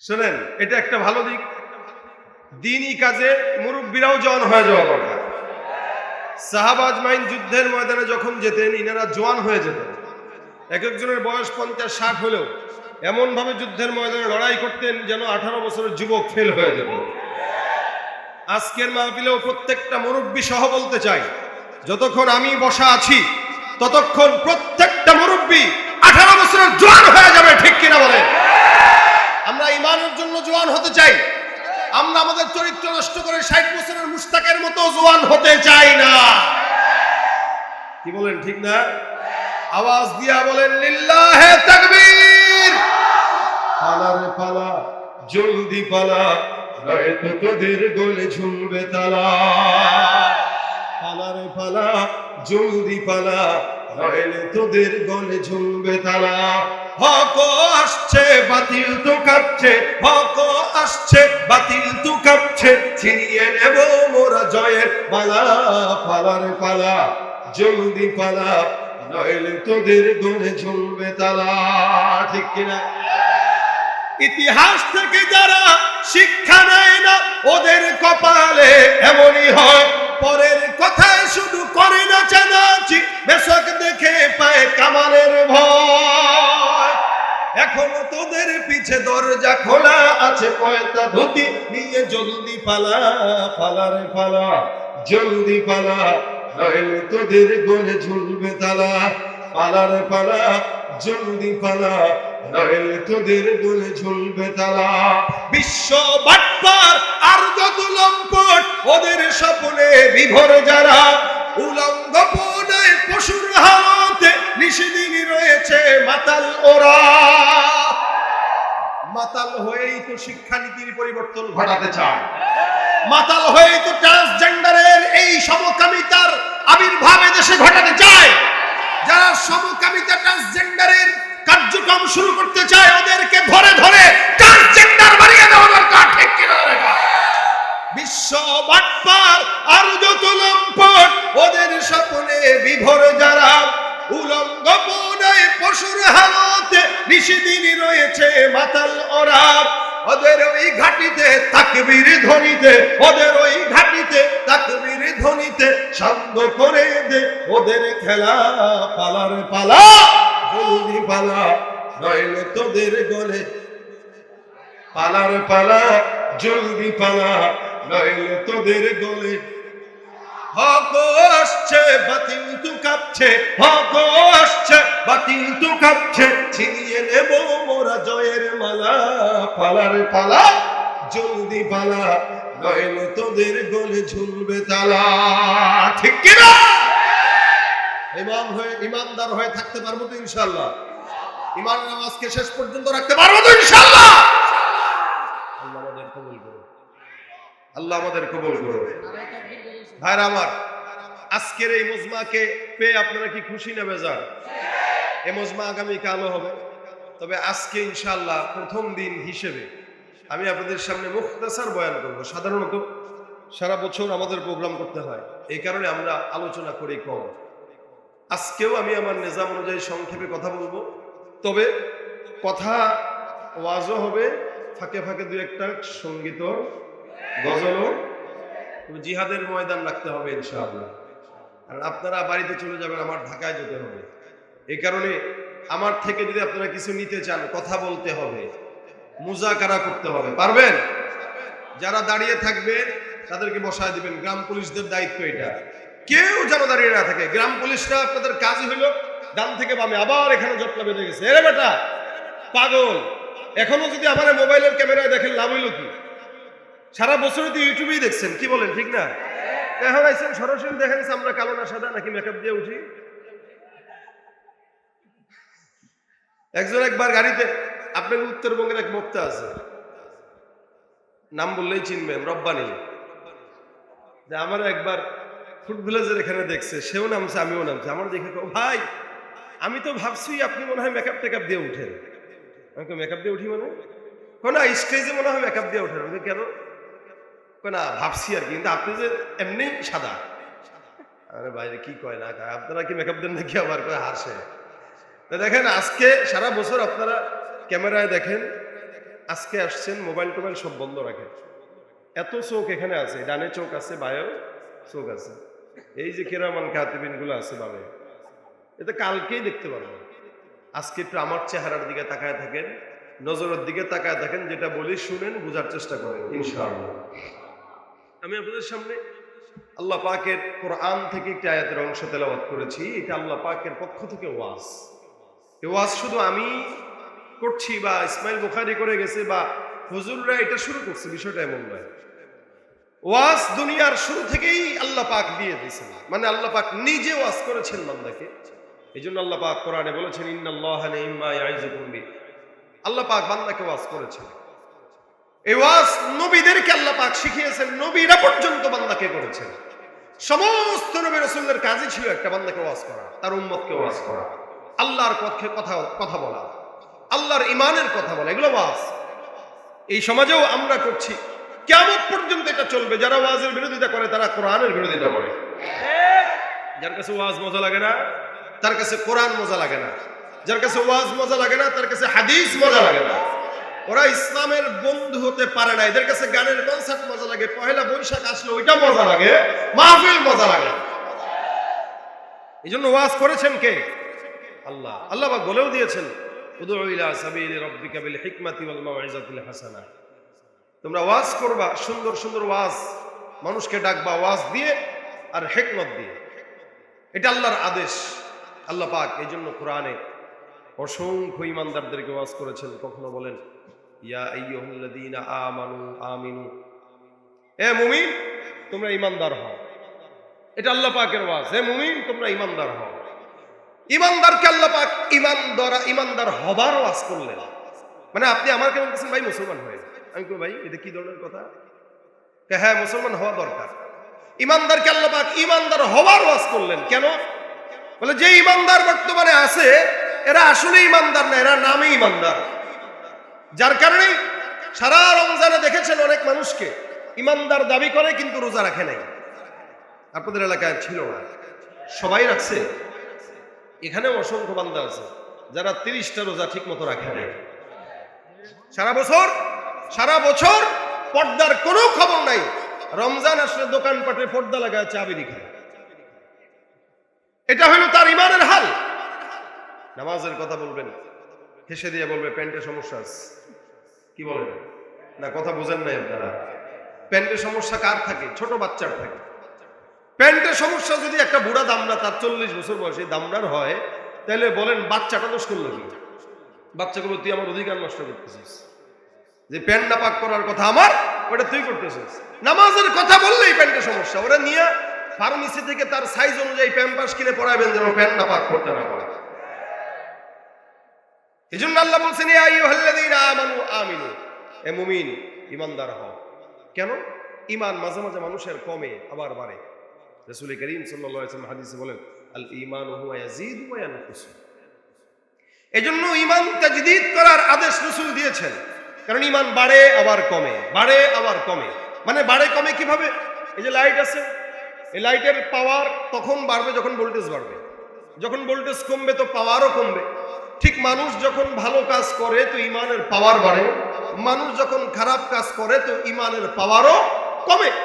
শোনেন, এটা একটা ভালো দিক। দ্বীনি কাজে মুরব্বীরাও জওয়ান হয়ে যাওয়া দরকার। সাহাবা আজমাইন যুদ্ধের ময়দানে যখন যেতেন, ইনারা জওয়ান হয়ে যেতেন। এক একজনের বয়স 50-60 হলেও এমন ভাবে যুদ্ধের ময়দানে লড়াই করতেন যেন 18 বছরের যুবক ফেল হয়ে যেত। আজকের মাহফিলেও প্রত্যেকটা মুরব্বী সহ বলতে চাই, যতক্ষণ আমি বসা আছি ততক্ষণ প্রত্যেকটা মুরব্বী 18 বছরের জওয়ান হয়ে যাবে। ঠিক কিনা বলেন? আমরা ইমানের জন্য জওয়ান হতে চাই। আমরা আমাদের চরিত্র নষ্ট করে 60 বছরের মুশতাকের মতো জওয়ান হতে চাই না। কি বলেন, ঠিক না? আওয়াজ দিয়া বলেন লিল্লাহে তাকবীর। পালা রে পালা, জলদি পালা, নয়তো তোদের গলে ঝুলবে তালা। পালা রে পালা, জলদি পালা, নইলে তোদের গলে ঝুলবে তালা। হক আসছে, বাতিল তো কাঁপছে, হক আসছে, বাতিল তো কাঁপছে, ছিনিয়ে নেব মোরা জয়ের মালা। পালা রে পালা, জলদি পালা, নইলে তোদের গলে ঝুলবে তালা। ঠিক কিনা? ইতিহাস থেকে যারা শিক্ষা নেয় না, ওদের কপালে এমনই হয়। পরের কথায় শুধু করে না চানাচি, বেশক দেখে পায় কামানের ভয়। এখনো তোদের পিছে দরজা খোলা আছে, পয়তা ধুতি নিয়ে জলদি পালা। পালা রে পালা, জলদি পালা, নইলে তোদের গলে ঝুলবে তালা। পালা রে পালা, জলদি পালা, নইলে তোদের গলে ঝুলবে তালা। বিশ্ব বাটপার আর যত লম্পট, ওদের স্বপ্নে বিভোর যারা, উলঙ্গ পনায় পশুর হালতে নিশিদিন রয়েছে মাতাল ওরা। মাতাল হয়েই তো শিক্ষানীতির পরিবর্তন ঘটাতে চায়। মাতাল হয়েই তো ট্রান্সজেন্ডারের এই সমকামিতার আবির্ভাব দেশে ঘটাতে চায়। যারা সমকামিতা ট্রান্সজেন্ডারের কার্যক্রম শুরু করতে চায়, ওদেরকে ধরে ধরে ট্রান্সজেন্ডার বানিয়ে দেওয়া দরকার। ঠিক কিনা? বিশ্ব বাটপার আর যত লম্পট, ওদের স্বপ্নে বিভোর যারা, উলঙ্গ পনায় পশুর হালতে নিশিদিন রয়েছে মাতাল ওরা। ওদের ওই ঘাটিতে তাকবীর ধ্বনিতে, ওদের ওই ঘাটিতে তাকবীর ধ্বনিতে শান্ত করে দে ওদের খেলা। পালা রে পালা, জলদি পালা, নইলে তোদের গলে। পালা রে পালা, জলদি পালা, নইলে তোদের গলে। হক আসছে, বাতিল তো কাঁপছে, হক আসছে, বাতিল তো কাঁপছে, ছিনিয়ে নেব মোরা জয়ের মালা। পালা রে পালা, জলদি পালা, নইলে তোদের গলে ঝুলবে তালা। ঠিক কিনা? ইমাম হয়ে, ইমানদার হয়ে থাকতে পারবো তো ইনশাআল্লাহ? ইমান নামাজকে শেষ পর্যন্ত রাখতে পারবো তো ইনশাআল্লাহ? আল্লাহ আমাদের কবুল করুন, আল্লাহ আমাদের কবুল করুন। ভাইরা আমার, আজকের এই মজমাকে পেয়ে আপনারা কি খুশি না বেজার? এই মজমা আগামী কালও হবে, তবে আজকে ইনশাআল্লাহ প্রথম দিন হিসেবে আমি আপনাদের সামনে মুখতাসার বয়ান করব। সাধারণত সারা বছর আমাদের প্রোগ্রাম করতে হয়, এই কারণে আমরা আলোচনা করি কম। আজকেও আমি আমার নিজাম অনুযায়ী সংক্ষেপে কথা বলবো, তবে কথা ওয়াজও হবে, ফাঁকে ফাঁকে দু একটা সঙ্গীত গজলও। জিহাদের ময়দান রাখতে হবে ইনশাআল্লাহ। আর আপনারা বাড়িতে চলে যাবেন, আমার ঢাকায় যেতে হবে। এই কারণে আমার থেকে যদি আপনারা কিছু নিতে চান, কথা বলতে হবে, মুজাকারা করতে হবে। পারবেন? যারা দাঁড়িয়ে থাকবে তাদেরকে বসায় দিবেন। গ্রাম পুলিশদের দায়িত্ব এটা, কেউ যেন দাঁড়িয়ে না থাকে। গ্রাম পুলিশরা আপনাদের কাজই হইল ডান থেকে বামে। আবার এখানে জটলা বেঁধে গেছে, এরে বেটা পাগল, এখনো যদি আমার মোবাইলের ক্যামেরায় দেখেন লাভ হইল কি? সারা বছর তো ইউটিউবেই দেখছেন। কি বলেন, ঠিক না? এখন আইছেন সরাসরি দেখেন আমরা কালো না সাদা নাকি মেকআপ দিয়ে উঠি। একজন একবার গাড়িতে, আপনার উত্তরবঙ্গের এক বক্তা আছে, নাম বললেই চিনবেন, রব্বানি। আমার একবার ফুড ভিলেজের এখানে দেখছে, সেও নামছে, আমিও নামছে। আমার দেখে ভাই, আমি তো ভাবছি আপনি মনে হয় মেকআপ টেকআপ দিয়ে উঠেন। আমি মেকআপ দিয়ে উঠি মানে? না, স্টেজে মনে হয় মেকআপ দিয়ে উঠেন। কেন? না, ভাবছি আর কি, কিন্তু আপনি যে এমনি সাদা। আরে বাইরে কি কয় না, আপনারা কি মেকআপ দেন নাকি? আবার করে হাসে। দেখেন, আজকে সারা বছর আপনারা ক্যামেরায় দেখেন, আজকে আসছেন, মোবাইল টোবাইল সব বন্ধ রাখেন। এত চোখ এখানে আছে, ডানে চোখ আছে, বায়ো চোখ আছে, এই যে কেরামান কাতিবিন গুলো আছে বাবে, এটা কালকেই দেখতে পারবেন। আজকে একটু আমার চেহারার দিকে তাকায় থাকেন, নজরের দিকে তাকায় থাকেন, যেটা বলি শুনেন, বোঝার চেষ্টা করেন ইনশাআল্লাহ। আমি আপনাদের সামনে আল্লাহ পাকের কোরআন থেকে একটি আয়াতের অংশ তেলাওয়াত করেছি। এটা আল্লাহ পাকের পক্ষ থেকে ওয়াজ। এই ওয়াজ শুধু আমি করছি বা ইসমাইল বুখারী করে গেছে বা হুজুররা এটা শুরু করছে, বিষয়টা এমন নয়। ওয়াজ দুনিয়ার শুরু থেকেই আল্লাহ পাক দিয়ে দিয়েছেন, মানে আল্লাহ পাক নিজে ওয়াজ করেছেন বান্দাকে। এই জন্য আল্লাহ পাক কোরআনে বলেছেন ইন্নাল্লাহা নি'ম্মা ইয়াইযুকুম বি। আল্লাহ পাক বান্দাকে ওয়াজ করেছেন। এই ওয়াজ নবীদেরকে আল্লাহ পাক শিখিয়েছেন, নবীরা পর্যন্ত বান্দাকে করেছেন। সমস্ত নবী রাসূলের কাজই ছিল একটা বান্দাকে ওয়াজ করা, তার উম্মতকে ওয়াজ করা, আল্লাহর পক্ষে কথা বলা, আল্লাহর ঈমানের কথা বলা, এগুলো ওয়াজ। এই সমাজেও আমরা করছি, কিয়ামত পর্যন্ত এটা চলবে। যারা ওয়াজের বিরোধিতা করে তারা কোরআনের বিরোধিতা করে। যার কাছে ওয়াজ মজা লাগে না তার কাছে কোরআন মজা লাগে না, যার কাছে ওয়াজ মজা লাগে না তার কাছে হাদিস মজা লাগে না। ওরা ইসলামের বন্ধু হতে পারে না। এদের কাছে গানের কনসার্ট মজা লাগে, পহেলা বৈশাখ আসলে ওইটা মজা লাগে, মাহফিল মজা লাগে। এই জন্য ওয়াজ করেছেন কে? আল্লাহ। আল্লাহ পাক বলেও দিয়েছেন উদউ ইলা সাবিলি রাব্বিকা বিল হিকমাতি ওয়াল মাউইজাতিল হাসানা। তোমরা ওয়াজ করবা, সুন্দর সুন্দর ওয়াজ, মানুষকে ডাকবা ওয়াজ দিয়ে আর হিকমত দিয়ে। এটা আল্লাহর আদেশ। আল্লাহ পাক এই জন্য কোরআনে অসংখ্য ইমানদারদেরকে ওয়াজ করেছেন। কখনো বলেন ইয়া আইয়ুহাল্লাযীনা আমানু আমিনু, এ মুমিন তোমরা ইমানদার হও। এটা আল্লাহ পাকের ওয়াজ, হে মুমিন তোমরা ইমানদার হও। ইমানদারকে আল্লাহ পাক ইমানদার হবার ওয়াজ করলেন। মানে আপনি আমাকে বলতেছেন ভাই মুসলমান হয়ে, আমি কই ভাই এটা কি ধরনের কথা? হ্যাঁ মুসলমান হওয়া দরকার। ইমানদারকে আল্লাহ পাক ইমানদার হবার ওয়াজ করলেন। কেন? বলে যে ইমানদার বর্তমানে আছে এরা আসলে ইমানদার না, এরা নামে ইমানদার। যার কারণে সারা রমজানে দেখেছেন অনেক মানুষকে ইমানদার দাবি করে কিন্তু রোজা রাখে নাই। আপনাদের এলাকায় ছিল না, সবাই রাখছে। এখানেও অসংখ্য বান্দা আছে যারা 30টা রোজা ঠিক মতো রাখে নাই। সারা বছর পর্দার কোনো খবর নাই, রমজান আসলে দোকানপাটে পর্দা লাগায় চা বিড়ি খায়। এটা হলো তার ইমানের হাল। নামাজের কথা বলবেন, হেসে দিয়ে বলবে প্যান্টের সমস্যা আছে। কি বলেন না? কথা বুঝেন নাই আপনারা? প্যান্টের সমস্যা কার থাকে? ছোট বাচ্চার থাকে। প্যান্টের সমস্যা যদি একটা বুড়া দামড়া, তার 40 বছর বয়সী দামড়ার হয়, তাহলে বলেন বাচ্চাটা দোষ করলো কি? বাচ্চাগুলো তুই আমার অধিকার নষ্ট করতেছিস, যে প্যান্ট না পাক করার কথা আমার, ওটা তুই করতেছিস। নামাজের কথা বললেই প্যান্টের সমস্যা, ওরা নিয়ে ফার্মেসি থেকে তার সাইজ অনুযায়ী প্যাম্পাস কিনে পড়াবেন যেন প্যান্ট না পাক করতে না পারে। এই জন্য আল্লাহ বলছেন ইয়া আইয়ুহাল্লাযীনা আমানু আমিনু, এ মুমিন ইমানদার হও। কেন? ঈমান মাঝে মাঝে মানুষের কমে আবার বাড়ে। রাসূল করিম সাল্লাল্লাহু আলাইহি ওয়াসাল্লাম হাদিসে বলেন আল ঈমানু হুয়া ইয়াজিদু ওয়া ইয়ানকুসু। এজন্য ঈমান তাজদীদ করার আদেশ রাসূল দিয়েছেন। কারণ ঈমান বাড়ে আবার কমে, বাড়ে আবার কমে। মানে বাড়ে কমে কিভাবে? এই যে লাইট আছে, এই লাইটের পাওয়ার তখন বাড়বে যখন ভোল্টেজ বাড়বে, যখন ভোল্টেজ কমবে তো পাওয়ারও কমবে। ঠিক মানুষ যখন ভালো কাজ করে তো ঈমানের পাওয়ার বাড়ে, মানুষ যখন খারাপ কাজ করে তো ঈমানের পাওয়ারও কমে।